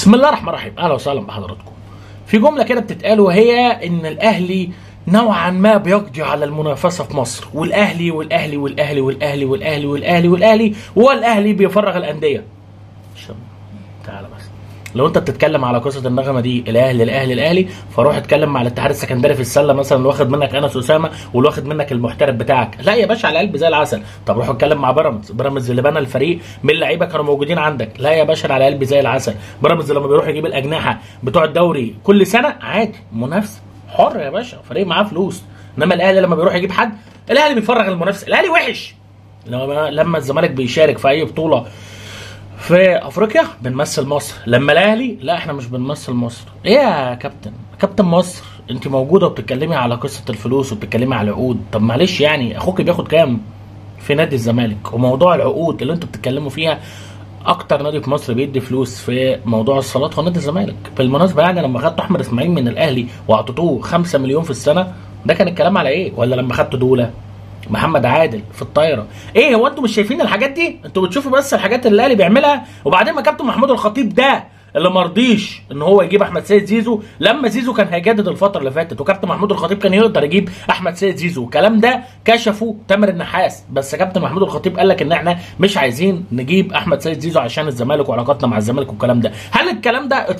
بسم الله الرحمن الرحيم، اهلا وسهلا بحضراتكم. في جمله كده بتتقال وهي ان الاهلي نوعا ما بيقضي على المنافسه في مصر، والاهلي والاهلي والاهلي والاهلي والاهلي والاهلي والاهلي والاهلي بيفرغ الانديه. تعالى بس، لو انت بتتكلم على قصه النغمه دي الاهلي الاهلي الاهلي، فروح اتكلم مع الاتحاد السكندري في السله مثلا اللي واخد منك انس اسامه واللي واخد منك المحترف بتاعك. لا يا باشا، على قلب زي العسل. طب روح اتكلم مع بيراميدز اللي بنى الفريق من لعيبه كانوا موجودين عندك. لا يا باشا، على قلب زي العسل. بيراميدز لما بيروح يجيب الاجنحه بتوع الدوري كل سنه عادي، منافسه حر يا باشا، فريق معاه فلوس. انما الاهلي لما بيروح يجيب حد، الاهلي بيفرغ المنافسه. الاهلي وحش. لما الزمالك بيشارك في اي بطوله في افريقيا بنمثل مصر، لما الاهلي لا احنا مش بنمثل مصر. ايه يا كابتن مصر، انت موجوده وبتتكلمي على قصه الفلوس وبتتكلمي على العقود. طب معلش يعني اخوك بياخد كام في نادي الزمالك؟ وموضوع العقود اللي انتوا بتتكلموا فيها، اكتر نادي في مصر بيدي فلوس في موضوع الصالات هو نادي الزمالك. بالمناسبه يعني لما خدتوا احمد اسماعيل من الاهلي واعطيتوه 5 مليون في السنه، ده كان الكلام على ايه؟ ولا لما خدتوا دوله محمد عادل في الطايره؟ ايه هو انتوا مش شايفين الحاجات دي؟ انتوا بتشوفوا بس الحاجات اللي الاهلي بيعملها. وبعدين ما كابتن محمود الخطيب ده اللي مرضيش ان هو يجيب احمد سيد زيزو لما زيزو كان هيجدد الفتره اللي فاتت، وكابتن محمود الخطيب كان يقدر يجيب احمد سيد زيزو. الكلام ده كشفه تامر النحاس، بس كابتن محمود الخطيب قال لك ان احنا مش عايزين نجيب احمد سيد زيزو عشان الزمالك وعلاقاتنا مع الزمالك والكلام ده. هل الكلام ده